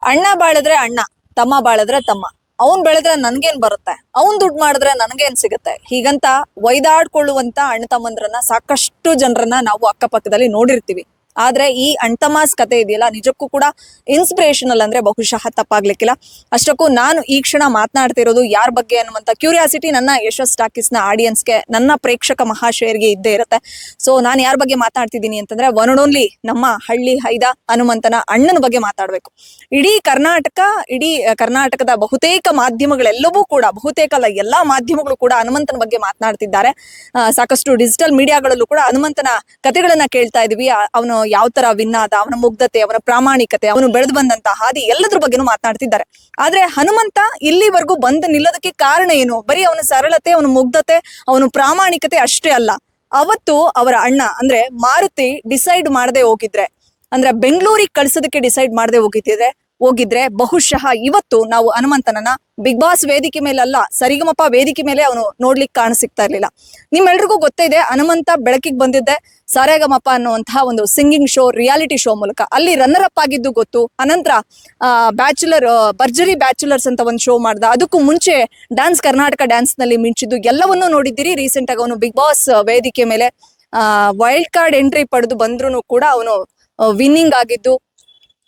ಅಣ್ಣ ಬಾಳಿದ್ರೆ ಅಣ್ಣ, ತಮ್ಮ ಬಾಳಿದ್ರೆ ತಮ್ಮ. ಅವ್ನ್ ಬೆಳೆದ್ರೆ ನನ್ಗೇನ್ ಬರುತ್ತೆ, ಅವ್ನ್ ದುಡ್ಡು ಮಾಡಿದ್ರೆ ನನ್ಗೇನ್ ಸಿಗುತ್ತೆ, ಹೀಗಂತ ಒಯ್ದಾಡ್ಕೊಳ್ಳುವಂತ ಅಣ್ಣ ತಮ್ಮಂದ್ರನ್ನ ಸಾಕಷ್ಟು ಜನರನ್ನ ನಾವು ಅಕ್ಕಪಕ್ಕದಲ್ಲಿ ನೋಡಿರ್ತೀವಿ. ಆದ್ರೆ ಈ ಅಣ್ತಮಾಸ್ ಕತೆ ಇದೆಯಲ್ಲ, ನಿಜಕ್ಕೂ ಕೂಡ ಇನ್ಸ್ಪಿರೇಷನಲ್ ಅಂದ್ರೆ ಬಹುಶಃ ತಪ್ಪಾಗ್ಲಿಕ್ಕಿಲ್ಲ. ಅಷ್ಟಕ್ಕೂ ನಾನು ಈ ಕ್ಷಣ ಮಾತನಾಡ್ತಿರೋದು ಯಾರ ಬಗ್ಗೆ ಅನ್ನುವಂತ ಕ್ಯೂರಿಯಾಸಿಟಿ ನನ್ನ ಯಶಸ್ ಟಾಕೀಸ್ನ ಆಡಿಯನ್ಸ್ಗೆ, ನನ್ನ ಪ್ರೇಕ್ಷಕ ಮಹಾಶಯರಿಗೆ ಇದ್ದೇ ಇರುತ್ತೆ. ಸೊ ನಾನು ಯಾರ ಬಗ್ಗೆ ಮಾತನಾಡ್ತಿದ್ದೀನಿ ಅಂತಂದ್ರೆ, ಒನ್ ಅಂಡ್ ಓನ್ಲಿ ನಮ್ಮ ಹಳ್ಳಿ ಹೈದ ಹನುಮಂತನ ಅಣ್ಣನ ಬಗ್ಗೆ ಮಾತಾಡ್ಬೇಕು. ಇಡೀ ಕರ್ನಾಟಕದ ಬಹುತೇಕ ಮಾಧ್ಯಮಗಳೆಲ್ಲವೂ ಕೂಡ, ಬಹುತೇಕ ಅಲ್ಲ ಎಲ್ಲಾ ಮಾಧ್ಯಮಗಳು ಕೂಡ ಹನುಮಂತನ ಬಗ್ಗೆ ಮಾತನಾಡ್ತಿದ್ದಾರೆ. ಸಾಕಷ್ಟು ಡಿಜಿಟಲ್ ಮೀಡಿಯಾಗಳಲ್ಲೂ ಕೂಡ ಹನುಮಂತನ ಕಥೆಗಳನ್ನ ಕೇಳ್ತಾ ಇದೀವಿ. ಅವನು ಯಾವ ತರ ವಿನ್ ಆದ, ಅವನ ಮುಗ್ಧತೆ, ಅವನ ಪ್ರಾಮಾಣಿಕತೆ, ಅವನು ಬೆಳೆದು ಬಂದಂತ ಹಾದಿ ಎಲ್ಲದ್ರ ಬಗ್ಗೆನೂ ಮಾತನಾಡ್ತಿದ್ದಾರೆ. ಆದ್ರೆ ಹನುಮಂತ ಇಲ್ಲಿವರೆಗೂ ಬಂದು ನಿಲ್ಲೋದಕ್ಕೆ ಕಾರಣ ಏನು? ಬರೀ ಅವನ ಸರಳತೆ, ಅವನ ಮುಗ್ಧತೆ, ಅವನ ಪ್ರಾಮಾಣಿಕತೆ ಅಷ್ಟೇ ಅಲ್ಲ. ಅವತ್ತು ಅವರ ಅಣ್ಣ ಅಂದ್ರೆ ಮಾರುತಿ ಡಿಸೈಡ್ ಮಾಡದೆ ಹೋಗಿದ್ರೆ, ಅಂದ್ರೆ ಬೆಂಗಳೂರಿಗೆ ಕಳ್ಸೋದಕ್ಕೆ ಡಿಸೈಡ್ ಮಾಡದೆ ಹೋಗಿದ್ರೆ ಬಹುಶಃ ಇವತ್ತು ನಾವು ಹನುಮಂತನನ್ನ ಬಿಗ್ ಬಾಸ್ ವೇದಿಕೆ ಮೇಲೆ ಅಲ್ಲ, ಸರಿಗಮಪ ವೇದಿಕೆ ಮೇಲೆ ಅವನು ನೋಡ್ಲಿಕ್ಕೆ ಕಾಣಸಿಗ್ತಾ ಇರ್ಲಿಲ್ಲ. ನಿಮ್ಮೆಲ್ರಿಗೂ ಗೊತ್ತೇ ಇದೆ, ಹನುಮಂತ ಬೆಳಕಿಗೆ ಬಂದಿದ್ದೆ ಸರಿಗಮಪ ಅನ್ನುವಂತಹ ಒಂದು ಸಿಂಗಿಂಗ್ ಶೋ, ರಿಯಾಲಿಟಿ ಶೋ ಮೂಲಕ. ಅಲ್ಲಿ ರನ್ನರ್ ಅಪ್ ಆಗಿದ್ದು ಗೊತ್ತು. ಅನಂತರ ಭರ್ಜರಿ ಬ್ಯಾಚುಲರ್ಸ್ ಅಂತ ಒಂದು ಶೋ ಮಾಡ್ದ. ಅದಕ್ಕೂ ಮುಂಚೆ ಕರ್ನಾಟಕ ಡ್ಯಾನ್ಸ್ ನಲ್ಲಿ ಮಿಂಚಿದ್ದು ಎಲ್ಲವನ್ನೂ ನೋಡಿದ್ದೀರಿ. ರೀಸೆಂಟ್ ಆಗಿ ಅವನು ಬಿಗ್ ಬಾಸ್ ವೇದಿಕೆ ಮೇಲೆ ವೈಲ್ಡ್ ಕಾರ್ಡ್ ಎಂಟ್ರಿ ಪಡೆದು ಬಂದ್ರು ಕೂಡ ಅವನು ವಿನ್ನಿಂಗ್ ಆಗಿದ್ದು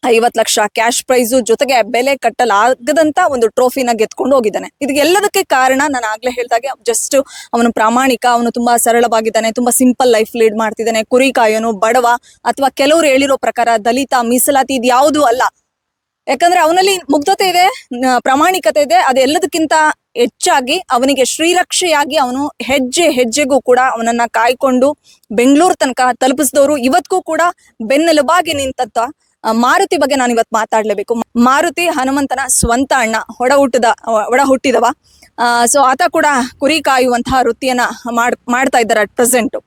50 ಲಕ್ಷ ಕ್ಯಾಶ್ ಪ್ರೈಸು ಜೊತೆಗೆ ಬೆಲೆ ಕಟ್ಟಲಾಗದಂತ ಒಂದು ಟ್ರೋಫಿನ ಗೆದ್ಕೊಂಡು ಹೋಗಿದ್ದಾನೆ. ಇದಕ್ಕೆಲ್ಲದಕ್ಕೆ ಕಾರಣ ನಾನು ಆಗ್ಲೇ ಹೇಳ್ದಾಗೆ ಜಸ್ಟ್ ಅವನು ಪ್ರಾಮಾಣಿಕ, ಅವನು ತುಂಬಾ ಸರಳವಾಗಿದ್ದಾನೆ, ತುಂಬಾ ಸಿಂಪಲ್ ಲೈಫ್ ಲೀಡ್ ಮಾಡ್ತಿದ್ದಾನೆ, ಕುರಿ ಕಾಯೋನು, ಬಡವ, ಅಥವಾ ಕೆಲವರು ಹೇಳಿರೋ ಪ್ರಕಾರ ದಲಿತ, ಮೀಸಲಾತಿ, ಇದು ಯಾವುದೂ ಅಲ್ಲ. ಯಾಕಂದ್ರೆ ಅವನಲ್ಲಿ ಮುಗ್ಧತೆ ಇದೆ, ಪ್ರಾಮಾಣಿಕತೆ ಇದೆ. ಅದೆಲ್ಲದಕ್ಕಿಂತ ಹೆಚ್ಚಾಗಿ ಅವನಿಗೆ ಶ್ರೀರಕ್ಷೆಯಾಗಿ ಅವನು ಹೆಜ್ಜೆ ಹೆಜ್ಜೆಗೂ ಕೂಡ ಅವನನ್ನ ಕಾಯ್ಕೊಂಡು ಬೆಂಗಳೂರು ತನಕ ತಲುಪಿಸಿದವರು, ಇವತ್ತಿಗೂ ಕೂಡ ಬೆನ್ನೆಲುಬಾಗಿ ನಿಂತ ಮಾರುತಿ ಬಗ್ಗೆ ನಾನು ಇವತ್ತು ಮಾತಾಡ್ಲೇಬೇಕು. ಮಾರುತಿ ಹನುಮಂತನ ಸ್ವಂತ ಅಣ್ಣ, ಒಡ ಹುಟ್ಟಿದವ. ಸೊ ಆತ ಕೂಡ ಕುರಿ ಕಾಯುವಂತಹ ವೃತ್ತಿಯನ್ನ ಮಾಡ್ತಾ ಇದ್ದಾರೆ ಅಟ್ ಪ್ರೆಸೆಂಟ್.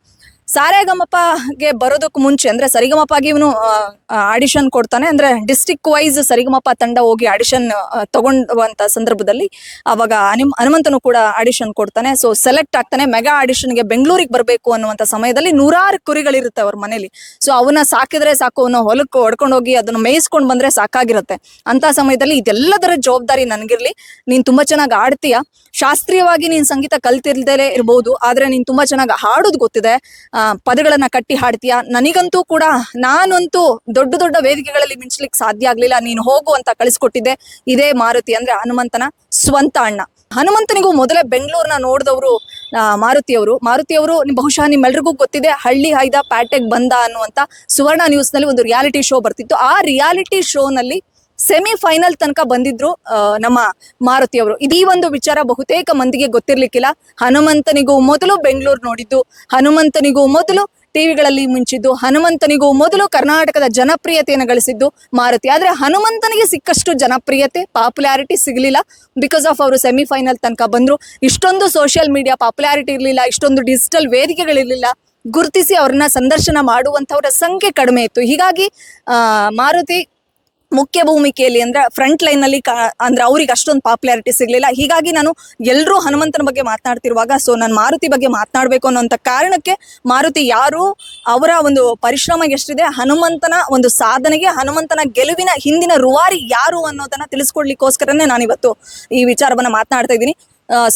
ಸಾರೆಗಮಪಗೆ ಬರೋದಕ್ಕೂ ಮುಂಚೆ ಅಂದ್ರೆ ಸರಿಗಮಪಗೆ ಇವನು ಆಡಿಷನ್ ಕೊಡ್ತಾನೆ. ಅಂದ್ರೆ ಡಿಸ್ಟ್ರಿಕ್ಟ್ ವೈಸ್ ಸರಿಗಮಪ ತಂಡ ಹೋಗಿ ಆಡಿಷನ್ ತಗೊಂಡುವಂತ ಸಂದರ್ಭದಲ್ಲಿ ಅವಾಗ ಹನುಮಂತನು ಕೂಡ ಆಡಿಷನ್ ಕೊಡ್ತಾನೆ. ಸೊ ಸೆಲೆಕ್ಟ್ ಆಗ್ತಾನೆ. ಮೆಗಾ ಆಡಿಷನ್ಗೆ ಬೆಂಗಳೂರಿಗೆ ಬರಬೇಕು ಅನ್ನುವಂತ ಸಮಯದಲ್ಲಿ 100 ಕುರಿಗಳಿರುತ್ತೆ ಅವ್ರ ಮನೇಲಿ. ಸೊ ಅವನ್ನ ಸಾಕಿದ್ರೆ ಸಾಕು, ಅವನ್ನ ಹೊಲಕ್ಕೆ ಹೊಡ್ಕೊಂಡು ಹೋಗಿ ಅದನ್ನ ಮೇಯಿಸ್ಕೊಂಡು ಬಂದ್ರೆ ಸಾಕಾಗಿರುತ್ತೆ. ಅಂತ ಸಮಯದಲ್ಲಿ ಇದೆಲ್ಲದರ ಜವಾಬ್ದಾರಿ ನನ್ಗಿರ್ಲಿ, ನೀನ್ ತುಂಬಾ ಚೆನ್ನಾಗಿ ಆಡ್ತೀಯ, ಶಾಸ್ತ್ರೀಯವಾಗಿ ನೀನ್ ಸಂಗೀತ ಕಲ್ತಿಲ್ದೇ ಇರ್ಬೋದು, ಆದ್ರೆ ನೀನ್ ತುಂಬಾ ಚೆನ್ನಾಗಿ ಹಾಡೋದು ಗೊತ್ತಿದೆ, ಪದಗಳನ್ನ ಕಟ್ಟಿ ಹಾಡ್ತೀಯ, ನನಗಂತೂ ಕೂಡ ನಾನಂತೂ ದೊಡ್ಡ ವೇದಿಕೆಗಳಲ್ಲಿ ಮಿಂಚಲಿಕ್ಕೆ ಸಾಧ್ಯ ಆಗ್ಲಿಲ್ಲ, ನೀನು ಹೋಗು ಅಂತ ಕಳಿಸ್ಕೊಟ್ಟಿದ್ದೆ ಇದೇ ಮಾರುತಿ, ಅಂದ್ರೆ ಹನುಮಂತನ ಸ್ವಂತ ಅಣ್ಣ. ಹನುಮಂತನಿಗೂ ಮೊದಲೇ ಬೆಂಗಳೂರನ್ನ ನೋಡಿದವರು ಮಾರುತಿಯವರು ಬಹುಶಃ ನಿಮ್ಮೆಲ್ರಿಗೂ ಗೊತ್ತಿದೆ, ಹಳ್ಳಿ ಹೈದ ಪ್ಯಾಟೆಗ್ ಬಂದ ಅನ್ನುವಂತ ಸುವರ್ಣ ನ್ಯೂಸ್ ನಲ್ಲಿ ಒಂದು ರಿಯಾಲಿಟಿ ಶೋ ಬರ್ತಿತ್ತು. ಆ ರಿಯಾಲಿಟಿ ಶೋ ನಲ್ಲಿ ಸೆಮಿಫೈನಲ್ ತನಕ ಬಂದಿದ್ರು ನಮ್ಮ ಮಾರುತಿಯವರು. ಈ ಒಂದು ವಿಚಾರ ಬಹುತೇಕ ಮಂದಿಗೆ ಗೊತ್ತಿರ್ಲಿಕ್ಕಿಲ್ಲ. ಹನುಮಂತನಿಗೂ ಮೊದಲು ಬೆಂಗಳೂರು ನೋಡಿದ್ದು, ಹನುಮಂತನಿಗೂ ಮೊದಲು ಟಿವಿಗಳಲ್ಲಿ ಮಿಂಚಿದ್ದು, ಹನುಮಂತನಿಗೂ ಮೊದಲು ಕರ್ನಾಟಕದ ಜನಪ್ರಿಯತೆಯನ್ನು ಗಳಿಸಿದ್ದು ಮಾರುತಿ. ಆದ್ರೆ ಹನುಮಂತನಿಗೆ ಸಿಕ್ಕಷ್ಟು ಜನಪ್ರಿಯತೆ, ಪಾಪ್ಯುಲಾರಿಟಿ ಸಿಗ್ಲಿಲ್ಲ. ಬಿಕಾಸ್ ಆಫ್ ಅವರು ಸೆಮಿಫೈನಲ್ ತನಕ ಬಂದ್ರು. ಇಷ್ಟೊಂದು ಸೋಷಿಯಲ್ ಮೀಡಿಯಾ ಪಾಪ್ಯುಲಾರಿಟಿ ಇರ್ಲಿಲ್ಲ, ಇಷ್ಟೊಂದು ಡಿಜಿಟಲ್ ವೇದಿಕೆಗಳಿರ್ಲಿಲ್ಲ, ಗುರುತಿಸಿ ಅವ್ರನ್ನ ಸಂದರ್ಶನ ಮಾಡುವಂತವರ ಸಂಖ್ಯೆ ಕಡಿಮೆ ಇತ್ತು. ಹೀಗಾಗಿ ಮಾರುತಿ ಮುಖ್ಯ ಭೂಮಿಕೆಯಲ್ಲಿ ಅಂದ್ರೆ ಫ್ರಂಟ್ ಲೈನ್ ನಲ್ಲಿ ಅಂದ್ರೆ ಅವ್ರಿಗೆ ಅಷ್ಟೊಂದು ಪಾಪ್ಯುಲಾರಿಟಿ ಸಿಗ್ಲಿಲ್ಲ. ಹೀಗಾಗಿ ನಾನು ಎಲ್ಲರೂ ಹನುಮಂತನ ಬಗ್ಗೆ ಮಾತನಾಡ್ತಿರುವಾಗ ಸೊ ನಾನು ಮಾರುತಿ ಬಗ್ಗೆ ಮಾತನಾಡ್ಬೇಕು ಅನ್ನೋಂಥ ಕಾರಣಕ್ಕೆ, ಮಾರುತಿ ಯಾರು, ಅವರ ಒಂದು ಪರಿಶ್ರಮ ಎಷ್ಟಿದೆ, ಹನುಮಂತನ ಒಂದು ಸಾಧನೆಗೆ, ಹನುಮಂತನ ಗೆಲುವಿನ ಹಿಂದಿನ ರೂವಾರಿ ಯಾರು ಅನ್ನೋದನ್ನ ತಿಳಿಸ್ಕೊಡ್ಲಿಕ್ಕೋಸ್ಕರನೇ ನಾನಿವತ್ತು ಈ ವಿಚಾರವನ್ನ ಮಾತನಾಡ್ತಾ ಇದ್ದೀನಿ.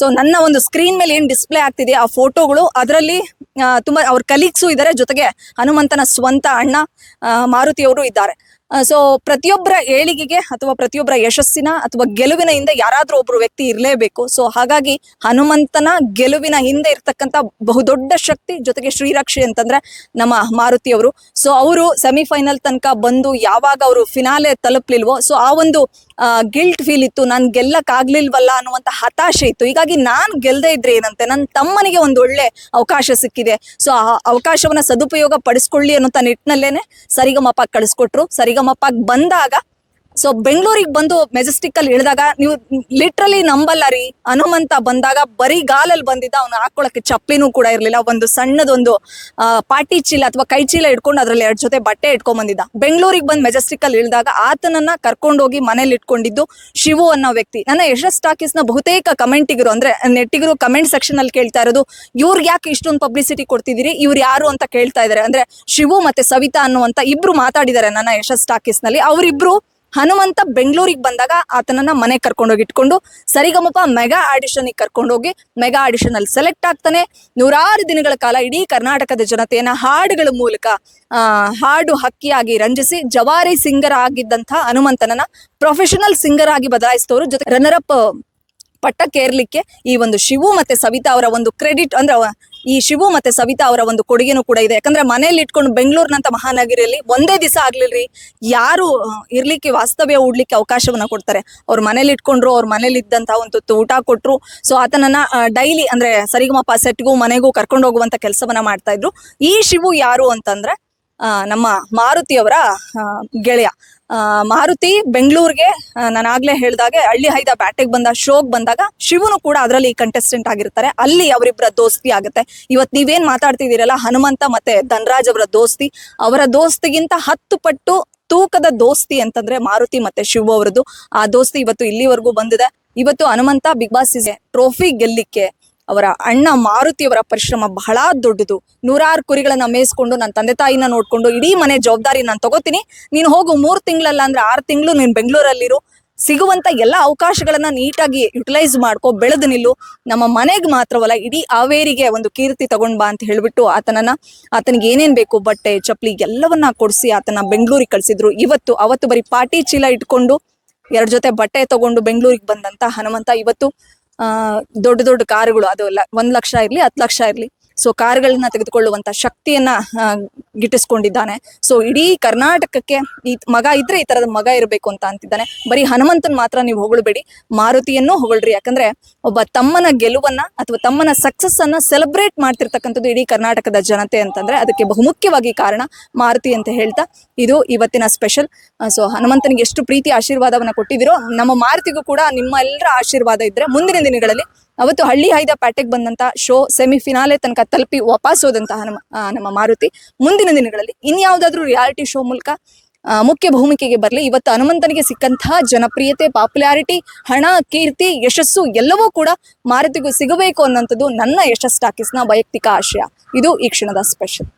ಸೊ ನನ್ನ ಒಂದು ಸ್ಕ್ರೀನ್ ಮೇಲೆ ಏನ್ ಡಿಸ್ಪ್ಲೇ ಆಗ್ತಿದೆ ಆ ಫೋಟೋಗಳು, ಅದರಲ್ಲಿ ತುಂಬಾ ಅವ್ರ ಕಲೀಗ್ಸು ಇದ್ದಾರೆ, ಜೊತೆಗೆ ಹನುಮಂತನ ಸ್ವಂತ ಅಣ್ಣ ಮಾರುತಿಯವರು ಇದ್ದಾರೆ. ಸೊ ಪ್ರತಿಯೊಬ್ಬರ ಏಳಿಗೆಗೆ ಅಥವಾ ಪ್ರತಿಯೊಬ್ಬರ ಯಶಸ್ಸಿನ ಅಥವಾ ಗೆಲುವಿನ ಹಿಂದೆ ಯಾರಾದ್ರೂ ಒಬ್ರು ವ್ಯಕ್ತಿ ಇರಲೇಬೇಕು. ಸೊ ಹಾಗಾಗಿ ಹನುಮಂತನ ಗೆಲುವಿನ ಹಿಂದೆ ಇರ್ತಕ್ಕಂಥ ಬಹುದೊಡ್ಡ ಶಕ್ತಿ, ಜೊತೆಗೆ ಶ್ರೀರಕ್ಷೆ ಅಂತಂದ್ರೆ ನಮ್ಮ ಮಾರುತಿಯವರು. ಸೊ ಅವರು ಸೆಮಿಫೈನಲ್ ತನಕ ಬಂದು ಯಾವಾಗ ಅವರು ಫಿನಾಲೆ ತಲುಪ್ಲಿಲ್ವೋ, ಸೊ ಆ ಒಂದು ಗಿಲ್ಟ್ ಫೀಲ್ ಇತ್ತು, ನಾನ್ ಗೆಲ್ಲಕ್ಕಾಗ್ಲಿಲ್ವಲ್ಲ ಅನ್ನುವಂತ ಹತಾಶೆ ಇತ್ತು. ಹೀಗಾಗಿ ನಾನ್ ಗೆಲ್ದೇ ಇದ್ರೆ ಏನಂತೆ, ನನ್ನ ತಮ್ಮನಿಗೆ ಒಂದು ಒಳ್ಳೆ ಅವಕಾಶ ಸಿಕ್ಕಿದೆ, ಸೊ ಆ ಅವಕಾಶವನ್ನ ಸದುಪಯೋಗ ಪಡಿಸ್ಕೊಳ್ಳಿ ಅನ್ನೋಂಥ ನಿಟ್ಟಿನಲ್ಲೇನೆ ಸರಿಗಮಪ ಕಳಿಸ್ಕೊಟ್ರು. ಸರಿಗಮಪಗ್ ಬಂದಾಗ, ಸೊ ಬೆಂಗಳೂರಿಗೆ ಬಂದು ಮೆಜೆಸ್ಟಿಕ್ ಅಲ್ಲಿ ಇಳಿದಾಗ ನೀವು ಲಿಟ್ರಲಿ ನಂಬಲ್ಲ ರೀ, ಹನುಮಂತ ಬಂದಾಗ ಬರೀ ಗಾಲಲ್ಲಿ ಬಂದಿದ್ದ, ಅವನು ಹಾಕೊಳಕ್ಕೆ ಚಪ್ಲಿನೂ ಕೂಡ ಇರ್ಲಿಲ್ಲ, ಒಂದು ಸಣ್ಣದೊಂದು ಪಾಟಿ ಚೀಲ ಅಥವಾ ಕೈ ಚೀಲ ಇಟ್ಕೊಂಡು ಅದ್ರಲ್ಲಿ 2 ಜೊತೆ ಬಟ್ಟೆ ಇಟ್ಕೊಂಡ್ ಬಂದಿದ್ದ. ಬೆಂಗಳೂರಿಗೆ ಬಂದು ಮೆಜೆಸ್ಟಿಕ್ ಅಲ್ಲಿ ಇಳಿದಾಗ ಆತನನ್ನ ಕರ್ಕೊಂಡೋಗಿ ಮನೇಲಿ ಇಟ್ಕೊಂಡಿದ್ದು ಶಿವು ಅನ್ನೋ ವ್ಯಕ್ತಿ. ನನ್ನ ಯಶಸ್ ಟಾಕೀಸ್ ನ ಬಹುತೇಕ ಕಮೆಂಟಿಗರು ಅಂದ್ರೆ ನೆಟ್ಟಿಗರು ಕಮೆಂಟ್ ಸೆಕ್ಷನ್ ಅಲ್ಲಿ ಕೇಳ್ತಾ ಇರೋದು, ಇವ್ರಿಗೆ ಯಾಕೆ ಇಷ್ಟೊಂದು ಪಬ್ಲಿಸಿಟಿ ಕೊಡ್ತಿದ್ದೀರಿ, ಇವ್ರು ಯಾರು ಅಂತ ಕೇಳ್ತಾ ಇದಾರೆ. ಅಂದ್ರೆ ಶಿವು ಮತ್ತೆ ಸವಿತಾ ಅನ್ನುವಂತ ಇಬ್ರು ಮಾತಾಡಿದ್ದಾರೆ ನನ್ನ ಯಶಸ್ ಟಾಕೀಸ್ ನಲ್ಲಿ. ಅವರಿಬ್ರು ಹನುಮಂತ ಬೆಂಗಳೂರಿಗೆ ಬಂದಾಗ ಆತನನ್ನ ಮನೆ ಕರ್ಕೊಂಡೋಗಿ ಇಟ್ಕೊಂಡು ಸರಿಗಮಪ ಮೆಗಾ ಆಡಿಷನ್ ಕರ್ಕೊಂಡೋಗಿ ಮೆಗಾ ಆಡಿಷನ್ ಅಲ್ಲಿ ಸೆಲೆಕ್ಟ್ ಆಗ್ತಾನೆ. 100 ದಿನಗಳ ಕಾಲ ಇಡೀ ಕರ್ನಾಟಕದ ಜನತೆಯನ್ನ ಹಾಡುಗಳ ಮೂಲಕ ಹಾಡು ಹಕ್ಕಿಯಾಗಿ ರಂಜಿಸಿ ಜವಾರಿ ಸಿಂಗರ್ ಆಗಿದ್ದಂಥ ಹನುಮಂತನನ್ನ ಪ್ರೊಫೆಷನಲ್ ಸಿಂಗರ್ ಆಗಿ ಬದಲಾಯಿಸಿದವರು. ಜೊತೆ ರನ್ನರ್ ಅಪ್ ಪಟ್ಟಕ್ಕೇರ್ಲಿಕ್ಕೆ ಈ ಒಂದು ಶಿವು ಮತ್ತೆ ಸವಿತಾ ಅವರ ಒಂದು ಕ್ರೆಡಿಟ್ ಅಂದ್ರೆ ಈ ಶಿವು ಮತ್ತೆ ಸವಿತಾ ಅವರ ಒಂದು ಕೊಡುಗೆನೂ ಕೂಡ ಇದೆ. ಯಾಕಂದ್ರೆ ಮನೇಲಿ ಇಟ್ಕೊಂಡು ಬೆಂಗಳೂರಿನಂತ ಮಹಾನಗರಿಯಲ್ಲಿ ಒಂದೇ ದಿವಸ ಆಗ್ಲಿಲ್ರಿ ಯಾರು ಇರ್ಲಿಕ್ಕೆ ವಾಸ್ತವ್ಯ ಹೂಡ್ಲಿಕ್ಕೆ ಅವಕಾಶವನ್ನ ಕೊಡ್ತಾರೆ. ಅವ್ರ ಮನೇಲಿ ಇಟ್ಕೊಂಡ್ರು, ಅವ್ರ ಮನೇಲಿ ಇದ್ದಂತ ಒಂದು ತುತ್ತು ಊಟ ಕೊಟ್ರು. ಸೊ ಆತನನ್ನ ಡೈಲಿ ಅಂದ್ರೆ ಸರಿಗಮಪ ಸೆಟ್ಗೂ ಮನೆಗೂ ಕರ್ಕೊಂಡು ಹೋಗುವಂತ ಕೆಲಸವನ್ನ ಮಾಡ್ತಾ ಇದ್ರು. ಈ ಶಿವು ಯಾರು ಅಂತಂದ್ರೆ ನಮ್ಮ ಮಾರುತಿಯವರ ಗೆಳೆಯ. ಮಾರುತಿ ಬೆಂಗಳೂರಿಗೆ ನಾನು ಆಗ್ಲೇ ಹೇಳ್ದಾಗೆ ಹಳ್ಳಿ ಹೈದ ಬ್ಯಾಟಿಗೆ ಬಂದ ಶೋಗ್ ಬಂದಾಗ ಶಿವನು ಕೂಡ ಅದರಲ್ಲಿ ಕಂಟೆಸ್ಟೆಂಟ್ ಆಗಿರ್ತಾರೆ. ಅಲ್ಲಿ ಅವರಿಬ್ಬರ ದೋಸ್ತಿ ಆಗುತ್ತೆ. ಇವತ್ತು ನೀವೇನ್ ಮಾತಾಡ್ತಿದ್ದೀರಲ್ಲ ಹನುಮಂತ ಮತ್ತೆ ಧನರಾಜ್ ಅವರ ದೋಸ್ತಿ, ಅವರ ದೋಸ್ತಿಗಿಂತ 10 ಪಟ್ಟು ತೂಕದ ದೋಸ್ತಿ ಅಂತಂದ್ರೆ ಮಾರುತಿ ಮತ್ತೆ ಶಿವು ಅವರದ್ದು. ಆ ದೋಸ್ತಿ ಇವತ್ತು ಇಲ್ಲಿವರೆಗೂ ಬಂದಿದೆ. ಇವತ್ತು ಹನುಮಂತ ಬಿಗ್ ಬಾಸ್ ಟ್ರೋಫಿ ಗೆಲ್ಲಿಕ್ಕೆ ಅವರ ಅಣ್ಣ ಮಾರುತಿಯವರ ಪರಿಶ್ರಮ ಬಹಳ ದೊಡ್ಡದು. 100 ಕುರಿಗಳನ್ನ ಮೇಯಿಸ್ಕೊಂಡು ನನ್ನ ತಂದೆ ತಾಯಿನ ನೋಡ್ಕೊಂಡು ಇಡೀ ಮನೆ ಜವಾಬ್ದಾರಿ ನಾನು ತಗೋತೀನಿ, ನೀನು ಹೋಗು 3 ತಿಂಗಳಲ್ಲ ಅಂದ್ರೆ 6 ತಿಂಗಳು ನೀನು ಬೆಂಗಳೂರಲ್ಲಿರು, ಸಿಗುವಂತ ಎಲ್ಲ ಅವಕಾಶಗಳನ್ನ ನೀಟಾಗಿ ಯುಟಿಲೈಸ್ ಮಾಡ್ಕೊ, ಬೆಳೆದು ನಿಲ್ಲು, ನಮ್ಮ ಮನೆಗೆ ಮಾತ್ರವಲ್ಲ ಇಡೀ ಹಾವೇರಿಗೆ ಒಂದು ಕೀರ್ತಿ ತಗೊಂಡ್ ಬಾ ಅಂತ ಹೇಳ್ಬಿಟ್ಟು ಆತನಿಗೆ ಏನೇನ್ ಬೇಕು ಬಟ್ಟೆ ಚಪ್ಪಲಿ ಎಲ್ಲವನ್ನ ಕೊಡಿಸಿ ಆತನ ಬೆಂಗಳೂರಿಗೆ ಕಳ್ಸಿದ್ರು. ಅವತ್ತು ಬರೀ ಪಾಟಿ ಚೀಲ ಇಟ್ಕೊಂಡು 2 ಜೊತೆ ಬಟ್ಟೆ ತಗೊಂಡು ಬೆಂಗಳೂರಿಗೆ ಬಂದಂತ ಹನುಮಂತ ಇವತ್ತು ದೊಡ್ಡ ದೊಡ್ಡ ಕಾರುಗಳು, ಅದು 1 ಲಕ್ಷ ಇರ್ಲಿ 10 ಲಕ್ಷ ಇರ್ಲಿ, ಸೊ ಕಾರುಗಳನ್ನ ತೆಗೆದುಕೊಳ್ಳುವಂತ ಶಕ್ತಿಯನ್ನ ಗಿಟ್ಟಿಸ್ಕೊಂಡಿದ್ದಾನೆ. ಸೊ ಇಡೀ ಕರ್ನಾಟಕಕ್ಕೆ ಈ ಮಗ ಇದ್ರೆ ಈ ತರದ ಮಗ ಇರಬೇಕು ಅಂತ ಅಂತಿದ್ದಾನೆ. ಬರೀ ಹನುಮಂತನ್ ಮಾತ್ರ ನೀವು ಹೊಗಳ್ಬೇಡಿ, ಮಾರುತಿಯನ್ನು ಹೊಗಳ್ರಿ. ಯಾಕಂದ್ರೆ ಒಬ್ಬ ತಮ್ಮನ ಗೆಲುವನ್ನ ಅಥವಾ ತಮ್ಮನ ಸಕ್ಸಸ್ ಅನ್ನ ಸೆಲೆಬ್ರೇಟ್ ಮಾಡ್ತಿರ್ತಕ್ಕಂಥದ್ದು ಇಡೀ ಕರ್ನಾಟಕದ ಜನತೆ ಅಂತಂದ್ರೆ ಅದಕ್ಕೆ ಬಹುಮುಖ್ಯವಾಗಿ ಕಾರಣ ಮಾರುತಿ ಅಂತ ಹೇಳ್ತಾ ಇದು ಇವತ್ತಿನ ಸ್ಪೆಷಲ್. ಸೊ ಹನುಮಂತನಿಗೆ ಎಷ್ಟು ಪ್ರೀತಿ ಆಶೀರ್ವಾದವನ್ನ ಕೊಟ್ಟಿದಿರೋ ನಮ್ಮ ಮಾರುತಿಗೂ ಕೂಡ ನಿಮ್ಮ ಎಲ್ಲರ ಆಶೀರ್ವಾದ ಇದ್ರೆ ಮುಂದಿನ ದಿನಗಳಲ್ಲಿ ಅವತ್ತು ಹಳ್ಳಿ ಹೈದ ಪ್ಯಾಟೆಗೆ ಬಂದಂತ ಶೋ ಸೆಮಿಫಿನಾಲೆ ತನಕ ತಲುಪಿ ವಾಪಸ್ ಹೋದಂತ ನಮ್ಮ ಮಾರುತಿ ಮುಂದಿನ ದಿನಗಳಲ್ಲಿ ಇನ್ಯಾವುದಾದ್ರೂ ರಿಯಾಲಿಟಿ ಶೋ ಮೂಲಕ ಮುಖ್ಯ ಭೂಮಿಕೆಗೆ ಬರಲಿ. ಇವತ್ತು ಹನುಮಂತನಿಗೆ ಸಿಕ್ಕಂತಹ ಜನಪ್ರಿಯತೆ, ಪಾಪ್ಯುಲಾರಿಟಿ, ಹಣ, ಕೀರ್ತಿ, ಯಶಸ್ಸು ಎಲ್ಲವೂ ಕೂಡ ಮಾರುತಿಗೂ ಸಿಗಬೇಕು ಅನ್ನೋಂಥದ್ದು ನನ್ನ ಯಶಸ್ ಟಾಕೀಸ್ನ ವೈಯಕ್ತಿಕ ಆಶಯ. ಇದು ಈ ಕ್ಷಣದ ಸ್ಪೆಷಲ್.